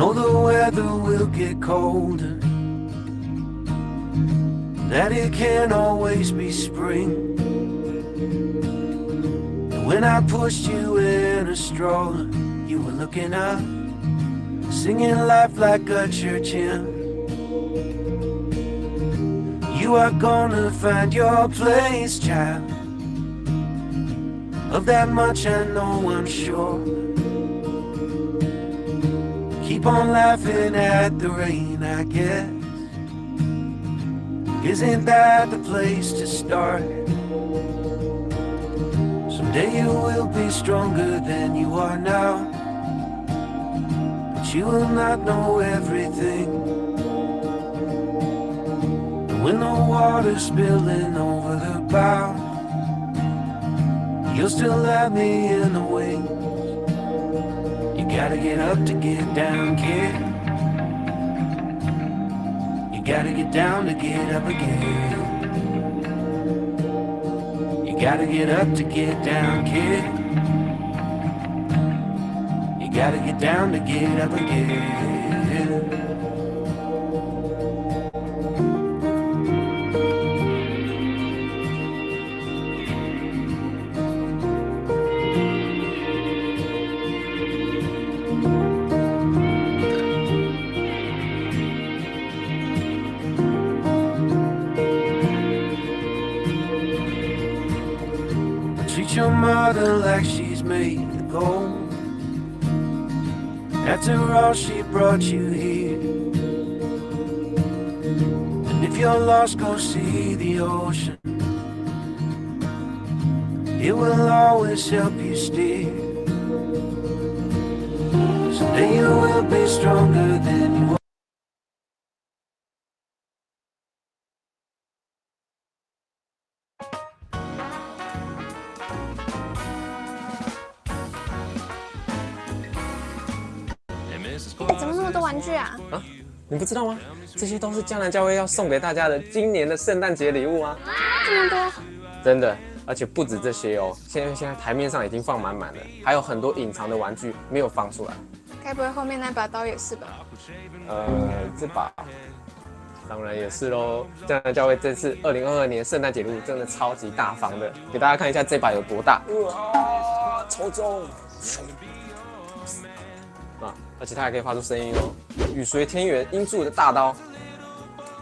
know the weather will get colder, that it can't always be spring. And when I pushed you in a stroller, you were looking up, singing life like a church hymn. You are gonna find your place, child. Of that much I know, I'm sure. Keep on laughing at the rain, I guess. Isn't that the place to start? Someday you will be stronger than you are now, but you will not know everything. When the water's spilling over the bow, you'll still have me in the wings. You gotta get up to get down, kid. You gotta get down to get up again. You gotta get up to get down, kid. You gotta get down to get up again. Treat your mother like she's made of gold. After all, she brought you here. And if you're lost, go see the ocean. It will always help you steer. Someday you will be stronger than you are.怎么那么多玩具啊？啊，你不知道吗？这些都是江南教会要送给大家的今年的圣诞节礼物啊！这么多？真的，而且不止这些哦，现在台面上已经放满满了，还有很多隐藏的玩具没有放出来。该不会后面那把刀也是吧？这把当然也是喽。江南教会这次2022年圣诞节礼物真的超级大方的，给大家看一下这把有多大。哇，超重！啊，而且它还可以发出声音哦。雨随天缘音柱的大刀。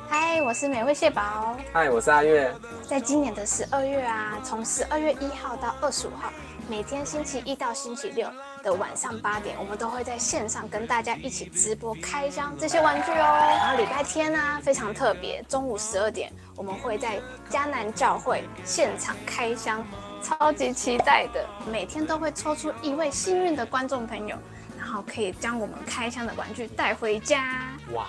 嗨，我是美味蟹堡。嗨，我是阿月。在今年的12月啊，从12月1号到25号，每天星期一到星期六的晚上8点，我们都会在线上跟大家一起直播开箱这些玩具哦。然后礼拜天啊，非常特别，中午12点，我们会在迦南教会现场开箱，超级期待的。每天都会抽出1位幸运的观众朋友，然后可以将我们开箱的玩具带回家。哇，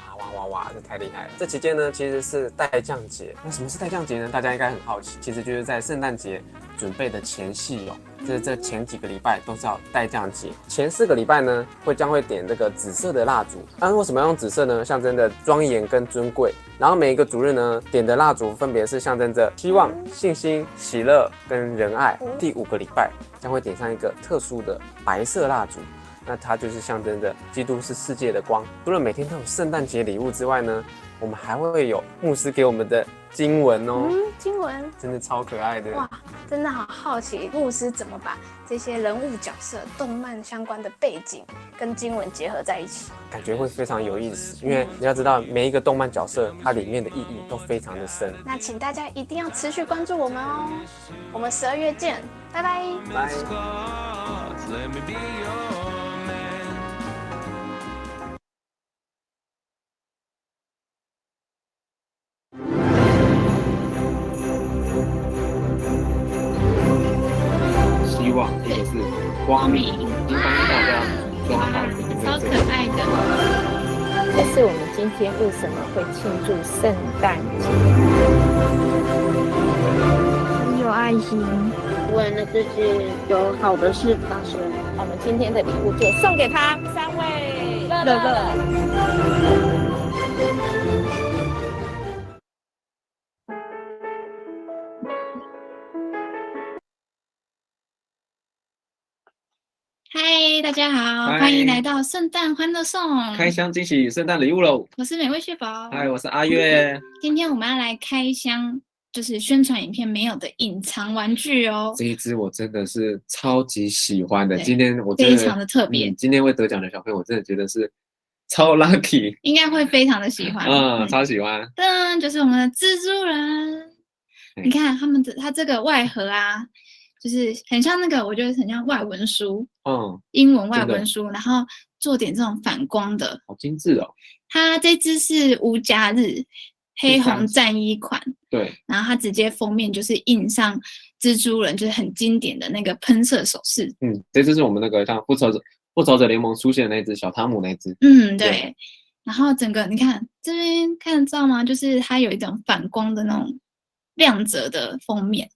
这太厉害了！这期间呢，其实是待降节。那什么是待降节呢？大家应该很好奇，其实就是在圣诞节准备的前夕哦。就是这前几个礼拜都是要待降节，前4个礼拜呢将会点这个紫色的蜡烛。为什么要用紫色呢？象征着庄严跟尊贵。然后每一个主日呢点的蜡烛分别是象征着希望、信心、喜乐跟仁爱。第5个礼拜将会点上一个特殊的白色蜡烛。那它就是象征着基督是世界的光。除了每天都有圣诞节礼物之外呢，我们还会有牧师给我们的经文哦。经文真的超可爱的。哇，真的好好奇牧师怎么把这些人物角色、动漫相关的背景跟经文结合在一起，感觉会非常有意思。因为你要知道，每一个动漫角色它里面的意义都非常的深。那请大家一定要持续关注我们哦。我们12月见，拜拜。拜。希望这个是光明，帮大家抓好这个超可爱的。这是我们今天为什么会庆祝圣诞节？很有爱心，为了自己有好的事发生。我们今天的礼物就送给他3位，乐乐。嗨，大家好，嗨欢迎来到圣诞欢乐颂。开箱惊喜圣诞礼物喽！我是美味雪宝。嗨，我是阿月。今天我们要来开箱，就是宣传影片没有的隐藏玩具哦。这一只我真的是超级喜欢的，对今天我真的非常的特别今天会得奖的小朋友，我真的觉得是超 lucky，应该会非常的喜欢。超喜欢。噔，就是我们的蜘蛛人。嗯你看它这个外盒啊，就是很像那个，我觉得很像外文书，英文外文书，然后做点这种反光的。好精致哦。它这只是无假日黑红战衣款，对，然后它直接封面就是印上蜘蛛人，就是很经典的那个喷射手势。这只是我们那个像复仇者联盟出现的那只小汤姆那只。对。对然后整个你看这边看得到吗？就是它有一种反光的那种亮泽的封面。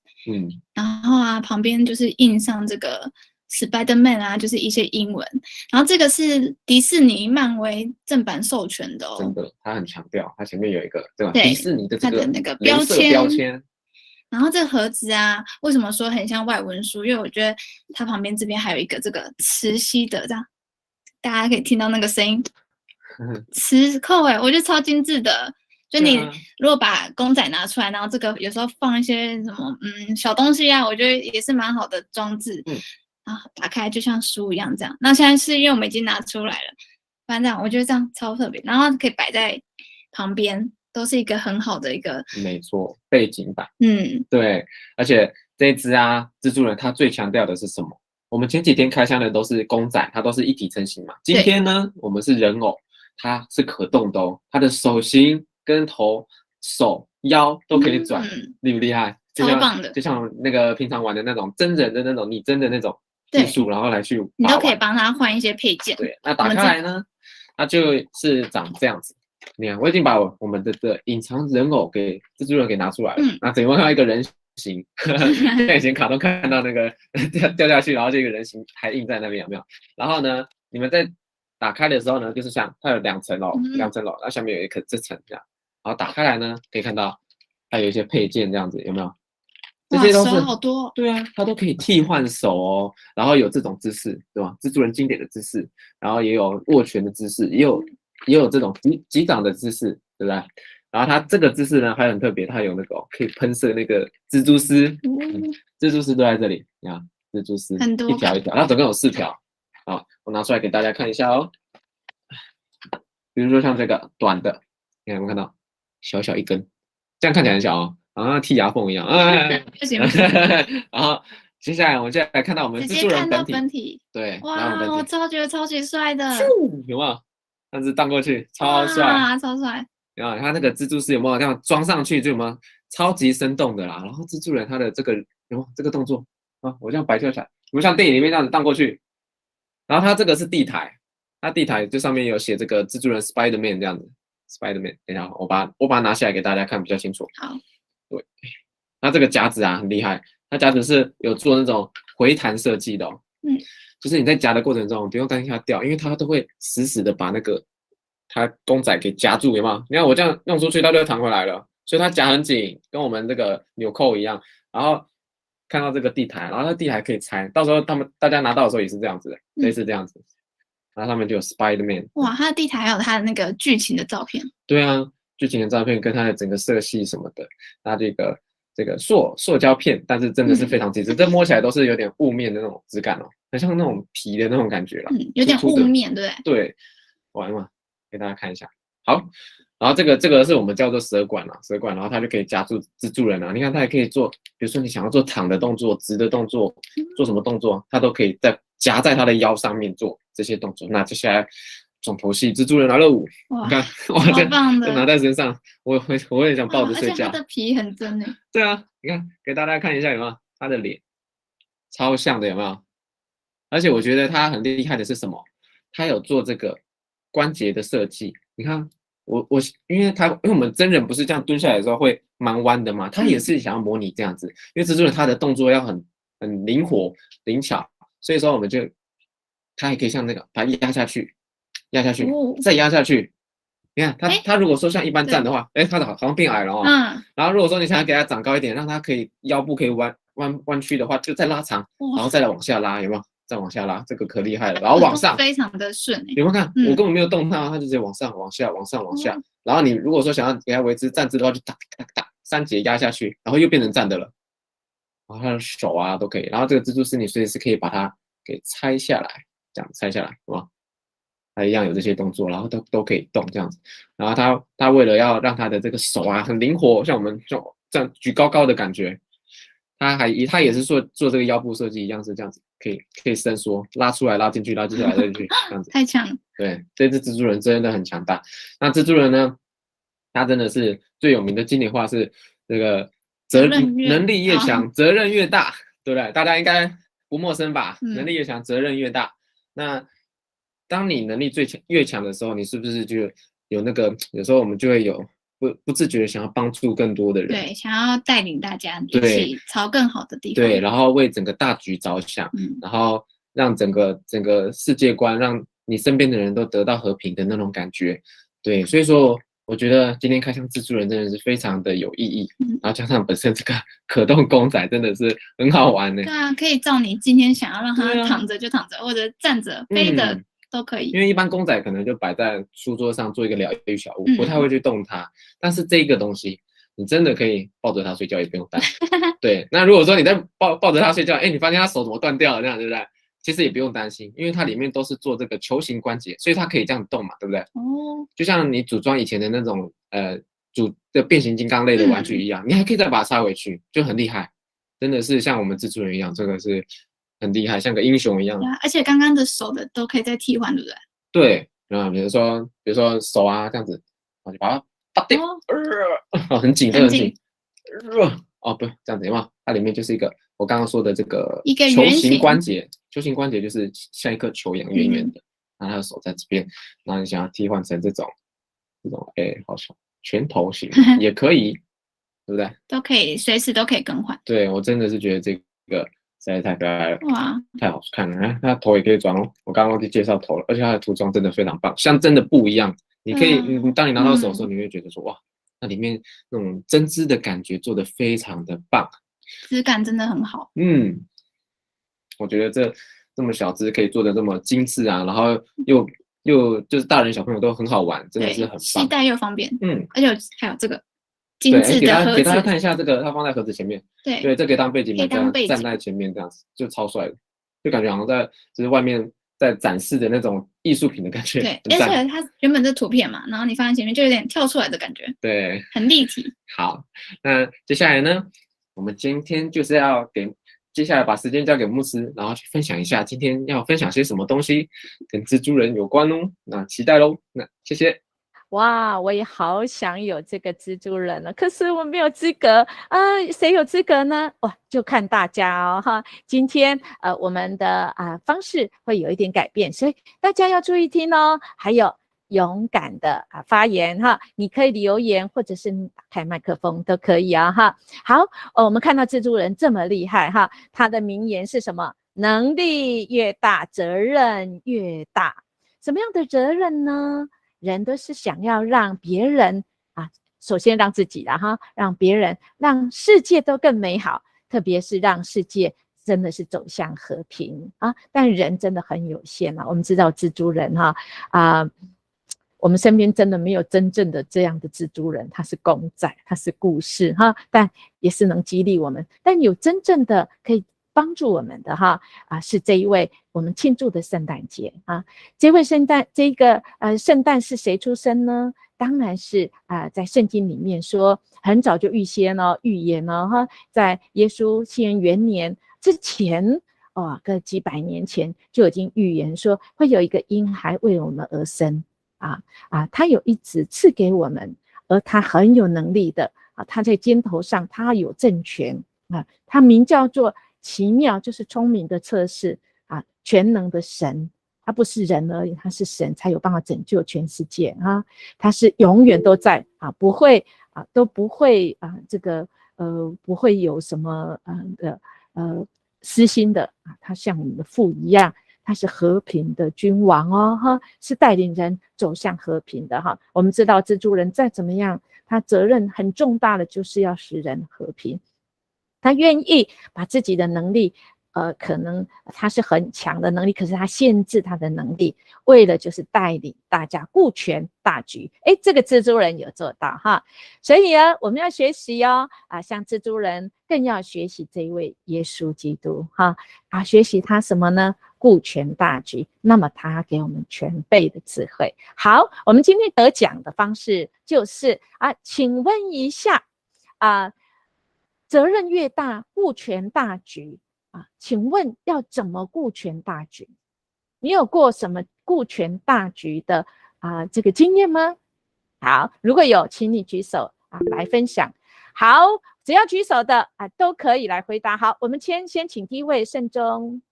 然后啊，旁边就是印上这个 Spider-Man 啊，就是一些英文。然后这个是迪士尼、漫威正版授权的哦。真的，他很强调，他前面有一个对吧？对迪士尼的这个它的那个标签。然后这个盒子啊，为什么说很像外文书？因为我觉得它旁边这边还有一个这个磁吸的，这样大家可以听到那个声音，磁扣我觉得超精致的。就你如果把公仔拿出来，然后这个有时候放一些什么小东西啊，我觉得也是蛮好的装置。然后打开就像书一样这样。那现在是因为我们已经拿出来了，反正这样我觉得这样超特别，然后可以摆在旁边，都是一个很好的一个没错，背景板。对，而且这一只啊，蜘蛛人它最强调的是什么？我们前几天开箱的都是公仔，它都是一体成型嘛。今天呢，我们是人偶，它是可动的哦，它的手型跟头、手、腰都可以转，厉不厉害？超棒的，就像那个平常玩的那种真人的那种拟真的那种技术，然后来去你都可以帮他换一些配件。对，那打开来呢，它就是长这样子。你看，我已经把我们的隐藏人偶给蜘蛛人给拿出来了。那怎么看到一个人形？像以前卡通看到那个掉下去，然后这个人形还印在那边，有没有？然后呢，你们在打开的时候呢，就是像它有2层楼，然后下面有一颗这层这样。然后打开来呢，可以看到它有一些配件这样子，有没有？这些都是手好多。对啊，它都可以替换手哦。然后有这种姿势，对吧？蜘蛛人经典的姿势，然后也有握拳的姿势，也有这种击掌的姿势，对不对？然后它这个姿势呢还很特别，它有那个可以喷射那个蜘蛛丝，蜘蛛丝都在这里，你看蜘蛛丝很多一条一条，它总共有4条。好，我拿出来给大家看一下哦。比如说像这个短的，你看有没有看到小小一根，这样看起来很小哦，好像剔牙缝一样。不行。然后接下来我们就来看到我们蜘蛛人本体，对，哇，我觉得超级帅的，有没有？这样子荡过去，超帅，超帅。然后它那个蜘蛛丝有没有这样装上去，就有没有超级生动的啦？然后蜘蛛人他的这个有没有这个动作啊？我这样摆跳起来，有没有像电影里面这样子荡过去？然后它这个是地台，它地台就上面有写这个蜘蛛人 Spider-Man 这样子 ，Spider-Man。等一下，我把它拿下来给大家看比较清楚。好，对，它这个夹子啊很厉害，它夹子是有做那种回弹设计的哦。就是你在夹的过程中不用担心它掉，因为它都会死死的把那个它公仔给夹住，有没有？你看我这样弄出去，它就弹回来了，所以它夹很紧，跟我们这个纽扣一样。然后看到这个地台，然后它地台可以拆，到时候大家拿到的时候也是这样子的，类似这样子。然后上面就有 Spider-Man。哇，它的地台还有它的那个剧情的照片。对啊，剧情的照片跟它的整个色系什么的，那这个塑胶片，但是真的是非常精致，这摸起来都是有点雾面的那种质感哦，很像那种皮的那种感觉啦。有点雾面，对不对？对，完嘛，给大家看一下。好，然后这个是我们叫做蛇管啦，蛇管，然后它就可以夹住蜘蛛人啊。你看它也可以做，比如说你想要做躺的动作、直的动作，做什么动作，它都可以夹在它的腰上面做这些动作。那接下来重头戏，蜘蛛人拿了5，你看，哇，超棒的，就拿在身上，我也想抱着睡觉。而且它的皮很真诶。对啊，你看，给大家看一下有没有他的脸，超像的有没有？而且我觉得他很厉害的是什么？他有做这个关节的设计。你看，因为我们真人不是这样蹲下来的时候会蛮弯的嘛，他也是想要模拟这样子，因为蜘蛛人他的动作要很灵活灵巧，所以说我们就他也可以像那个把它压下去，再压下去。你看他如果说像一般站的话，他好像变矮了哦。然后如果说你想要给他长高一点，让他可以腰部可以弯曲的话，就再拉长，然后再来往下拉，有没有？再往下拉，这个可厉害了，然后往上，非常的顺欸。有没有看？嗯我根本没有动它，它就直接往上、往下、往上、往下。然后你如果说想要给它维持站姿的话，就哒哒哒3节压下去，然后又变成站的了。然后它的手啊都可以，然后这个蜘蛛丝你随时可以把它给拆下来，这样拆下来，是吧？它一样有这些动作，然后都可以动这样子。然后它为了要让它的这个手啊很灵活，像我们这样举高高的感觉，它也是做这个腰部设计一样是这样子，可以伸缩，拉出来拉进去，拉进去拉进去这样子。太强了。对，这只蜘蛛人真的很强大。那蜘蛛人呢，他真的是最有名的经典话是这个能力越强，责任越大，对不对？大家应该不陌生吧？能力越强，责任越大。那当你能力越强的时候，你是不是就有那个？有时候我们就会有不自觉的想要帮助更多的人，对，想要带领大家一起朝更好的地方，对，然后为整个大局着想，然后让整个世界观，让你身边的人都得到和平的那种感觉，对，所以说我觉得今天开箱蜘蛛人真的是非常的有意义，然后加上本身这个可动公仔真的是很好玩呢。对啊，可以照你今天想要让他躺着就躺着，或者站着飞的都可以。因为一般公仔可能就摆在书桌上做一个疗愈小物，不太会去动它。但是这个东西，你真的可以抱着它睡觉，也不用担心。对，那如果说你在抱着它睡觉，你发现它手怎么断掉了，这样对不对？其实也不用担心，因为它里面都是做这个球形关节，所以它可以这样动嘛，对不对？哦，就像你组装以前的那种组的变形金刚类的玩具一样，你还可以再把它插回去，就很厉害。真的是像我们蜘蛛人一样，这个是很厉害，像个英雄一样。对啊，而且刚刚的手的都可以再替换，对不对？对，比如说手啊这样子，我就把它拔掉，很紧，很紧。哦，不，这样子有没有？它里面就是一个我刚刚说的这个球形关节，球形关节就是像一颗球一样圆圆的，然后它的手在这边，然后你想要替换成这种好像拳头型也可以，对不对？都可以，随时都可以更换。对，我真的是觉得这个实在太可爱了，哇，太好看了！它头也可以转哦，我刚刚忘记介绍头了，而且它的涂装真的非常棒，像真的不一样。你可以，当你拿到手的时候，你会觉得说，哇，那里面那种针织的感觉做得非常的棒，质感真的很好。我觉得这么小只可以做的这么精致啊，然后又就是大人小朋友都很好玩，真的是很棒，携带又方便。而且还有这个精致的盒子，给大家看一下这个，它放在盒子前面。对，这可以当背景板，这样站在前面这样子就超帅的，就感觉好像就是外面在展示的那种艺术品的感觉。对，而且它原本是图片嘛，然后你放在前面就有点跳出来的感觉。对，很立体。好，那接下来呢，我们今天就是要接下来把时间交给牧师，然后去分享一下今天要分享些什么东西跟蜘蛛人有关哦。那期待喽，那谢谢。哇，我也好想有这个蜘蛛人了，可是我没有资格啊，谁有资格呢？哇，就看大家哦哈。今天我们的方式会有一点改变，所以大家要注意听哦。还有勇敢的发言哈，你可以留言或者是打开麦克风都可以啊哈。好，我们看到蜘蛛人这么厉害哈，他的名言是什么？能力越大，责任越大。什么样的责任呢？人都是想要让别人首先让自己让别人，让世界都更美好，特别是让世界真的是走向和平但人真的很有限我们知道蜘蛛人我们身边真的没有真正的这样的蜘蛛人，他是公仔，他是故事但也是能激励我们，但有真正的可以帮助我们的是这一位我们庆祝的圣诞节这个圣诞是谁出生呢？当然是在圣经里面说很早就预言在耶稣西元元年之前个几百年前就已经预言说会有一个婴孩为我们而生他有一子赐给我们，而他很有能力的他在肩头上他有政权他名叫做奇妙，就是聪明的测试全能的神，他不是人而已，他是神，才有办法拯救全世界他是永远都在不会都不会不会有什么私心的他像我们的父一样，他是和平的君王是带领人走向和平的我们知道蜘蛛人再怎么样，他责任很重大的就是要使人和平。他愿意把自己的能力可能他是很强的能力，可是他限制他的能力，为了就是带领大家顾全大局。诶，这个蜘蛛人有做到哈，所以呢，我们要学习哦，像蜘蛛人更要学习这一位耶稣基督哈，学习他什么呢？顾全大局，那么他给我们全备的智慧。好，我们今天得奖的方式就是请问一下责任越大，顾全大局请问要怎么顾全大局？你有过什么顾全大局的这个经验吗？好，如果有，请你举手来分享。好，只要举手的都可以来回答。好，我们先请第一位盛忠。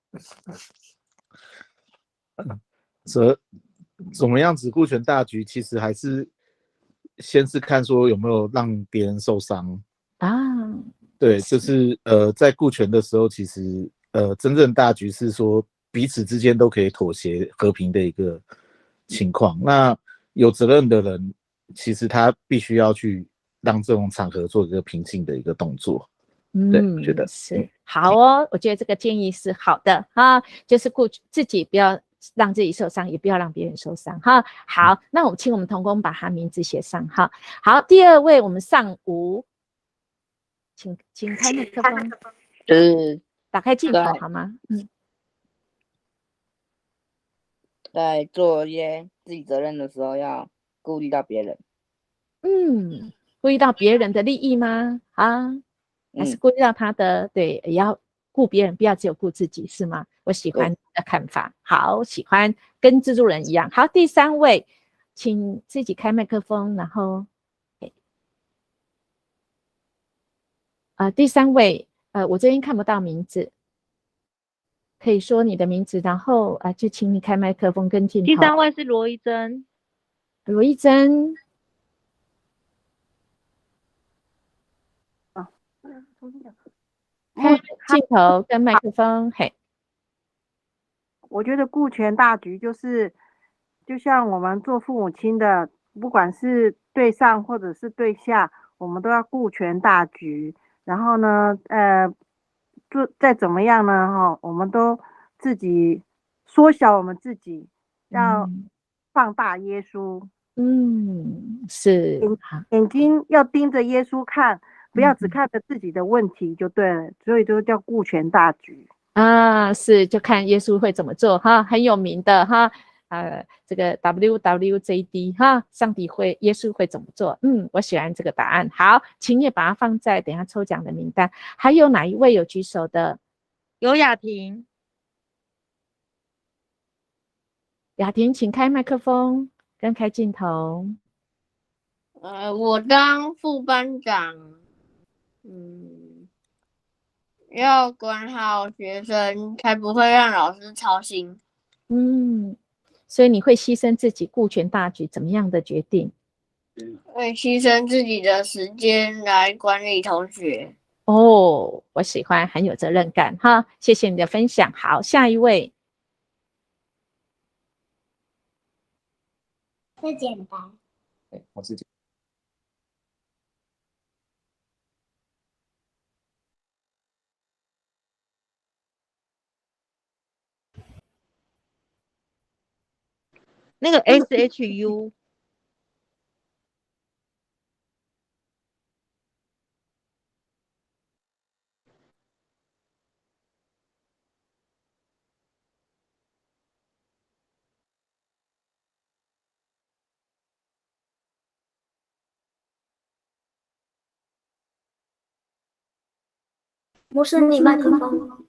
怎么样子顾全大局？其实还是先是看说有没有让别人受伤对，就是在顾全的时候，其实真正大局是说彼此之间都可以妥协和平的一个情况。那有责任的人，其实他必须要去让这种场合做一个平静的一个动作。对，我觉得是好哦。我觉得这个建议是好的就是顾自己，不要让自己受伤，也不要让别人受伤好，那我请我们同工把他名字写上好，第二位我们上午，请开麦克风，就是打开镜头好吗？在做一些自己责任的时候，要顾虑到别人。顾虑到别人的利益吗？还是顾虑到他的对，也要顾别人，不要只有顾自己，是吗？我喜欢你的看法，好，喜欢跟蜘蛛人一样。好，第三位，请自己开麦克风，然后第三位，我这边看不到名字，可以说你的名字，然后就请你开麦克风跟镜头。第三位是罗一珍。罗一珍。开镜头跟麦克风，嘿。我觉得顾全大局就像我们做父母亲的，不管是对上或者是对下，我们都要顾全大局。然后呢，再怎么样呢，我们都自己缩小我们自己，要放大耶稣。是眼睛要盯着耶稣看，不要只看着自己的问题就对了。所以就叫顾全大局。是，就看耶稣会怎么做很有名的这个 WWJD 上帝耶稣会怎么做？我喜欢这个答案。好，请也把它放在等一下抽奖的名单。还有哪一位有举手的？有雅婷。雅婷，请开麦克风跟开镜头。我当副班长，要管好学生，才不会让老师操心。所以你会牺牲自己顾全大局，怎么样的决定？会牺牲自己的时间来管理同学。我喜欢，很有责任感谢谢你的分享。好，下一位。这简单。我自己。那个 SHU。不是你麦克风。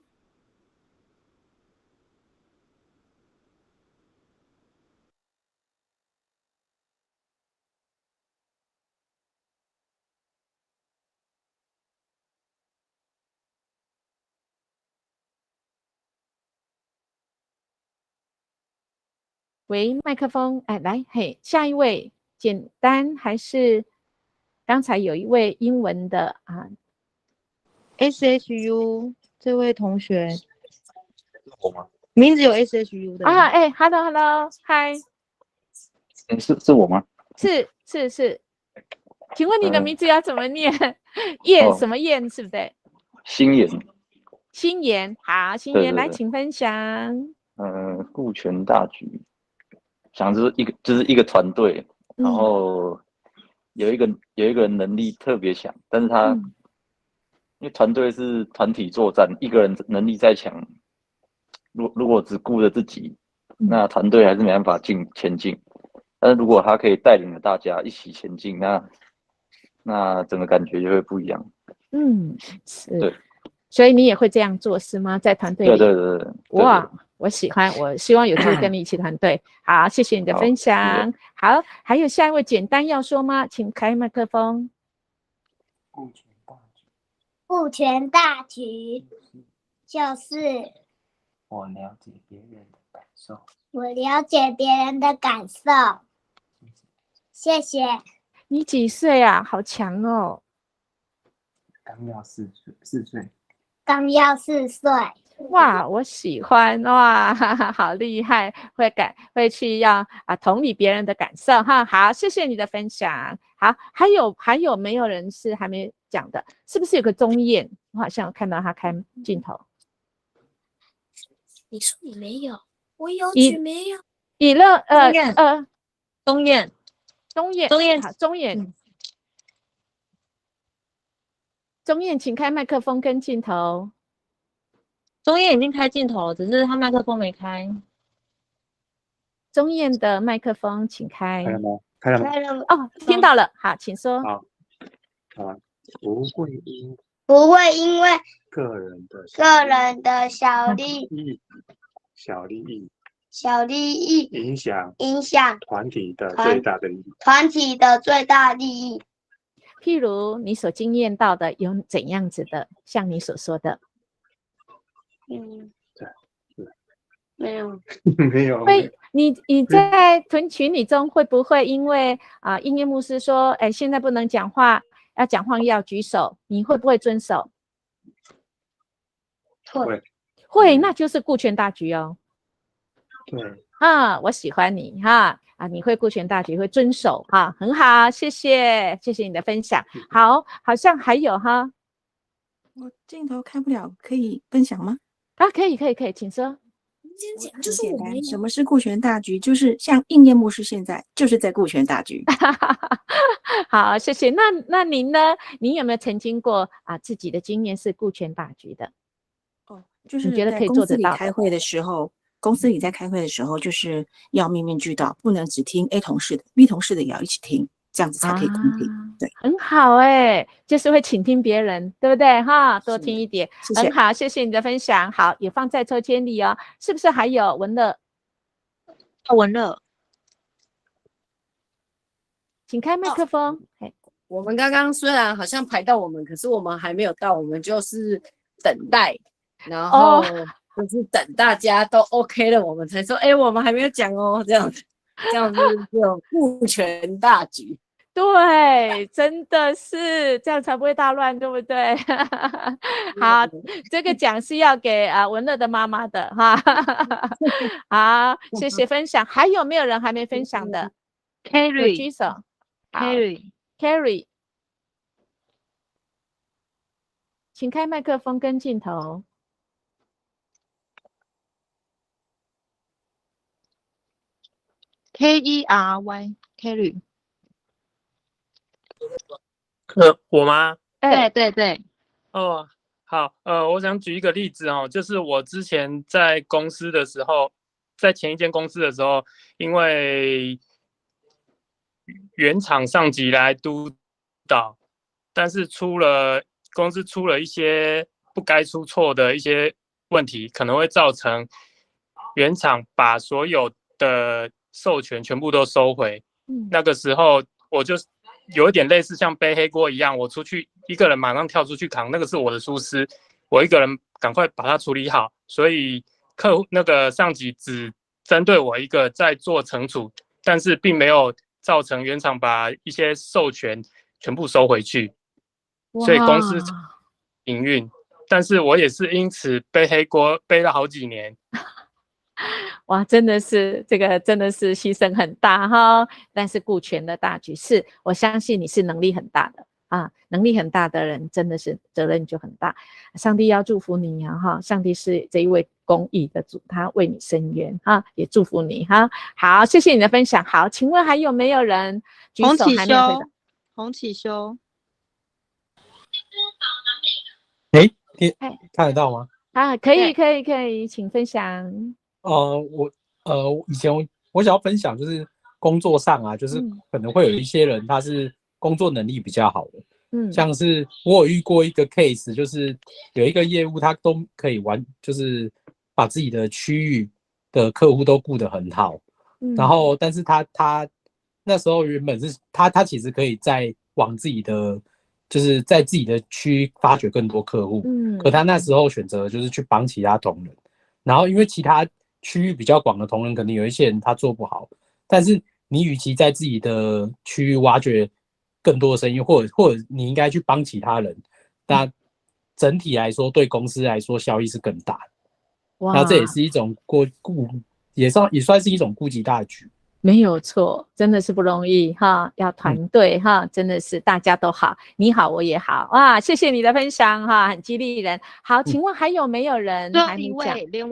喂，麦克风，来，下一位，简单还是刚才有一位英文的SHU 这位同学，我吗？名字有 SHU 的Hello， 嗨，是我吗？是，请问你的名字要怎么念？什么燕，是不是？心妍。心妍，好，心妍来，请分享。顾全大局，想就是一个团队，然后有一个人能力特别强，但是他因为团队是团体作战，一个人能力再强，如果只顾着自己，那团队还是没办法前进。但是如果他可以带领着大家一起前进，那整个感觉就会不一样。是。对。所以你也会这样做是吗？在团队里？对。哇，我喜欢，我希望有机会跟你一起团队。好，谢谢你的分享。好，还有下一位简单要说吗？请开麦克风。顾全大局就是我了解别人的感受。我了解别人的感受。谢谢。你几岁啊？好强哦！刚要4岁。刚要4岁。哇，我喜欢哇，好厉害，会去要同理别人的感受哈。好，谢谢你的分享。好，还有没有人是还没讲的？是不是有个钟燕？我好像有看到他开镜头。你说你没有，我有举没有？以乐钟燕，好，钟燕，请开麦克风跟镜头。钟燕已经开镜头了，只是他麦克风没开。钟燕的麦克风请开。开了吗？开了吗？开了。哦，听到了。好，请说。好，不会因为个人的小利益影响团体的最大利益。譬如你所经验到的有怎样子的，像你所说的。没有。没有。你在团群里中会不会因为音乐牧师说，现在不能讲话，要讲话要举手，你会不会遵守？会，那就是顾全大局哦。对。我喜欢你哈你会顾全大局，会遵守哈，很好，谢谢你的分享。好像还有哈。我镜头开不了，可以分享吗？可以，请说。就是我们什么是顾全大局？就是像应验牧师现在就是在顾全大局。好，谢谢。那您呢？您有没有曾经过自己的经验是顾全大局的？就是你觉得可以做得到？公司里在开会的时候，就是要面面俱到，不能只听 A 同事的 ，B 同事的也要一起听，这样子才可以公平。对，很好就是会倾听别人，对不对哈？多听一点，谢谢。很好，谢谢你的分享。好，也放在抽签里哦。是不是还有文乐？文乐，请开麦克风。我们刚刚虽然好像排到我们，可是我们还没有到，我们就是等待，然后就是等大家都 OK 了，我们才说，我们还没有讲哦，这样子就顾全大局。对，真的是这样才不会大乱，对不对？好，这个奖是要给文乐的妈妈的哈。好，谢谢分享。还有没有人还没分享的 ？Carry 举手。Carry， 请开麦克风跟镜头。Kerry Carry。我吗？对。哦，好，我想举一个例子哦，就是我之前在公司的时候，在前一间公司的时候，因为原厂上级来督导，但是公司出了一些不该出错的一些问题，可能会造成原厂把所有的授权全部都收回。那个时候我就有一点类似像背黑锅一样，我出去一个人马上跳出去扛，那个是我的疏失，我一个人赶快把它处理好，所以那个上级只针对我一个在做惩处，但是并没有造成原厂把一些授权全部收回去，所以公司营运，但是我也是因此背黑锅背了好几年。哇，真的是这个真的是牺牲很大哈，但是顾全的大局是，我相信你是能力很大的，能力很大的人真的是责任就很大。上帝要祝福你啊哈，上帝是这一位公义的主，他为你伸冤哈，也祝福你哈。好，谢谢你的分享。好，请问还有没有人举手还没有回答？洪启修，看得到吗？可以，请分享。以前我想要分享就是工作上啊，就是可能会有一些人他是工作能力比较好的，像是我有遇过一个 case， 就是有一个业务他都可以就是把自己的区域的客户都顾得很好，然后但是他那时候原本是他其实可以往自己的就是在自己的区域发掘更多客户，可他那时候选择就是去帮其他同仁，然后因为其他区域比较广的同仁，可能有一些人他做不好，但是你与其在自己的区域挖掘更多的生意，或者你应该去帮其他人，那整体来说对公司来说效益是更大的。那这也是一种也算是一种顾及大局。没有错，真的是不容易哈，要团队哈，真的是大家都好，你好我也好哇，谢谢你的分享哈，很激励人。好，请问还有没有人还没讲？连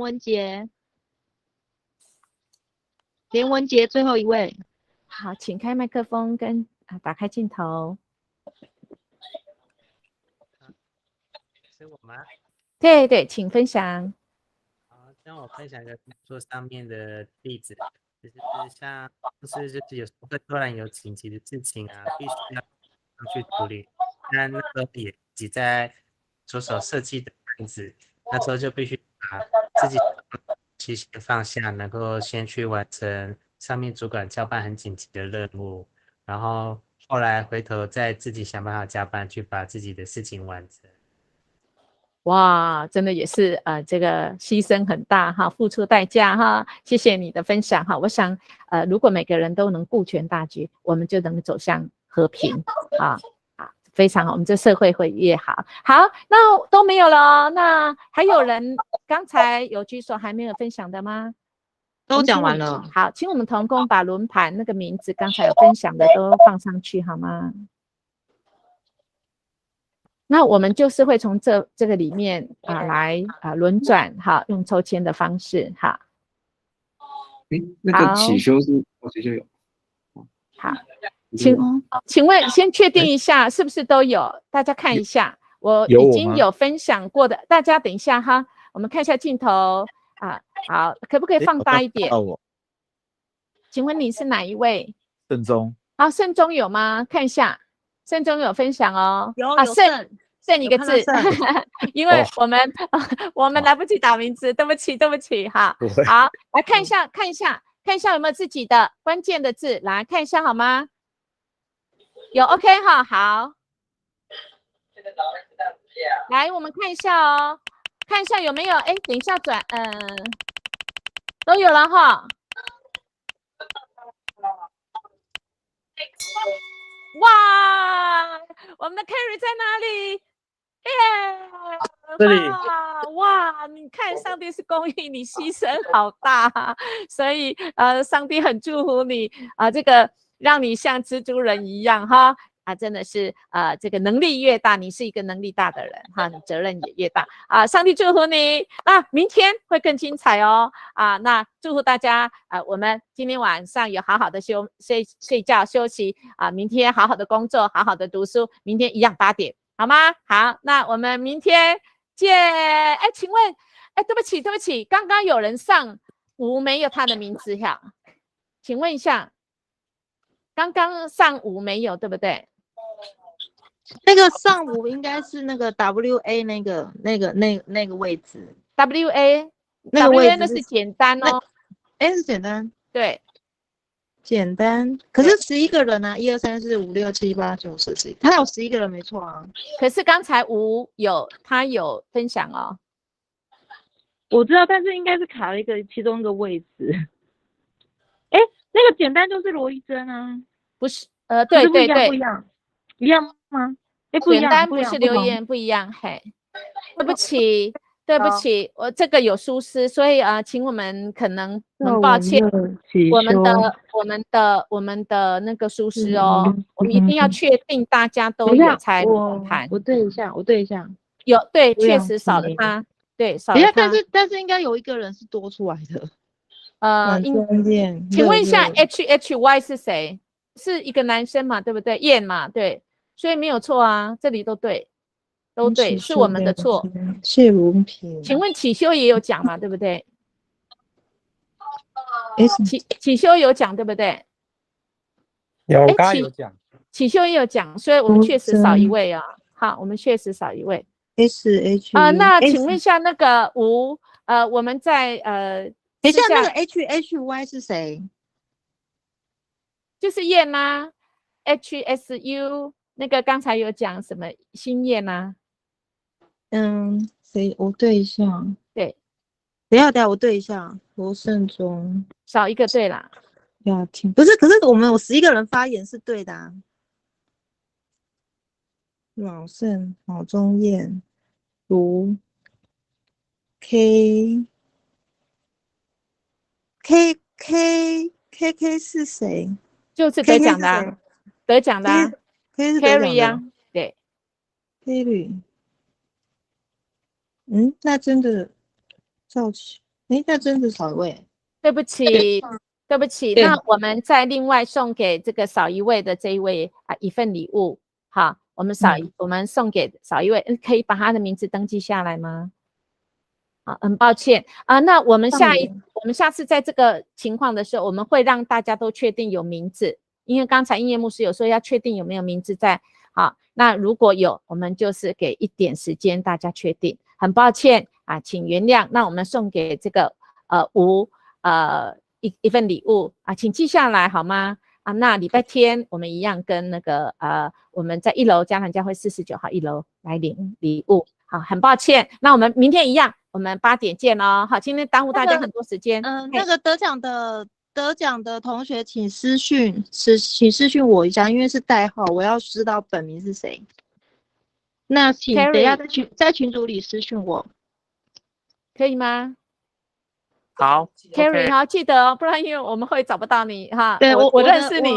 文杰，最后一位。好，请开麦克风跟打开镜头。是我吗？对，请分享。好，让我分享一个工作上面的例子。就是像就是有时候会突然有紧急的事情啊，必须要去处理。那时候也自己在着手设计的案子，那时候就必须把自己期限放下，能够先去完成上面主管交办很紧急的任务，然后后来回头再自己想办法加班去把自己的事情完成。哇，真的也是这个牺牲很大哈，付出代价哈，谢谢你的分享哈。我想如果每个人都能顾全大局，我们就能走向和平非常好，我们这社会会越好。好，那都没有了，那还有人刚才有举手还没有分享的吗？都讲完了。好，请我们同工把轮盘那个名字刚才有分享的都放上去好吗？那我们就是会从这个里面来轮转哈，用抽签的方式哈。那个起修是我这就有。好，请问先确定一下是不是都有？大家看一下，我已经有分享过的，大家等一下哈，我们看一下镜头好，可不可以放大一点？请问你是哪一位？盛忠。好，盛忠有吗？看一下。盛忠有分享哦，有剩一个字，因为我们来不及打名字，对不起哈。好，来看一下有没有自己的关键的字，来看一下好吗？有 OK 哈，好。来，我们看一下哦，看一下有没有，等一下都有了哈。哇，我们的 Carry 在哪里？这里。哇，你看上帝是公义，你牺牲好大，所以上帝很祝福你这个让你像蜘蛛人一样哈。真的是这个能力越大，你是一个能力大的人哈，你责任也越大上帝祝福你，那明天会更精彩哦那祝福大家我们今天晚上有好好的睡觉休息明天好好的工作，好好的读书，明天一样8点好吗？好，那我们明天见。请问对不起，刚刚有人上5没有他的名字哈，请问一下，刚刚上5没有对不对？那个上午应该是那个 WA 那个位置 ，WA 那个位置那是简单哦，是简单，对，简单。可是11个人啊，1、2、3、4、5、6、7、8、9、10、11，他有11个人没错啊。可是刚才他有分享哦，我知道，但是应该是卡了其中一个位置。那个简单就是罗一珍啊，不是对，不一样吗？不一样，简单不是留言不一样，嘿，对不起，对不起，我这个有疏失，所以请我们可能很抱歉，我们的那个疏失哦，我们一定要确定大家都有才谈。我对一下，有对，确实少了他，对，少了他。但是应该有一个人是多出来的。请问一下 HHY 是谁？是一个男生嘛，对不对？燕嘛，对，所以没有错啊，这里都对，都对，是我们的错。谢如萍，请问启修也有讲嘛，对不对？启修有讲对不对？有，刚刚有讲。启修也有讲，所以我们确实少一位啊。好，我们确实少一位。那请问一下那个吴，我们在等一下，那个 HHY 是谁？就是燕吗 ？HSU 那个刚才有讲什么新燕吗？谁？我对一下。对，等一下，我对一下。罗胜忠少一个对啦。要听不是？可是我们有11个人发言是对的啊。老胜、郝宗彦、卢 KK 是谁？就是得奖的，得奖的 Carry 呀，对 ，Carry。那真的赵启，那真的少一位。对不起，对不起，那我们再另外送给这个少一位的这一位一份礼物，好，我们送给少一位，可以把他的名字登记下来吗？好，很抱歉那我们下次在这个情况的时候，我们会让大家都确定有名字，因为刚才音乐牧师有说要确定有没有名字在。好，那如果有，我们就是给一点时间大家确定。很抱歉请原谅。那我们送给这个吴一份礼物请记下来好吗？那礼拜天我们一样跟那个我们在1楼嘉南教会49号1楼来领礼物。好，很抱歉。那我们明天一样。我们8点见哦。好，今天耽误大家很多时间。那个得奖的同学，请私讯我一下，因为是代号，我要知道本名是谁。那请等一下在群组里私讯我，可以吗？好 ，Carry 好，记得哦，不然因为我们会找不到你哈。对，我认识你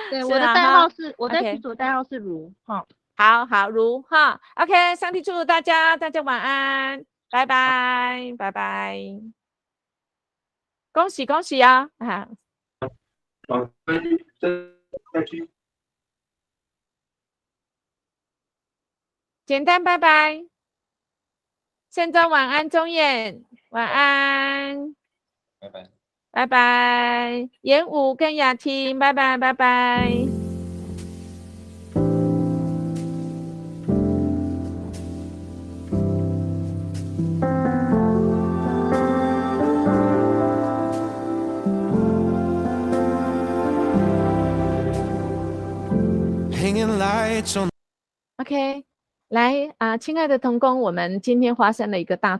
对，我的代号是，我在群组代号是如哈。好，如哈 ，OK， 上帝祝福大家晚安。拜拜，拜拜，恭喜恭喜啊！简单拜拜，盛忠晚安，钟燕晚安，拜拜，拜拜，演武跟雅婷拜拜拜拜。OK， 来亲爱的同工，我们今天发生了一个大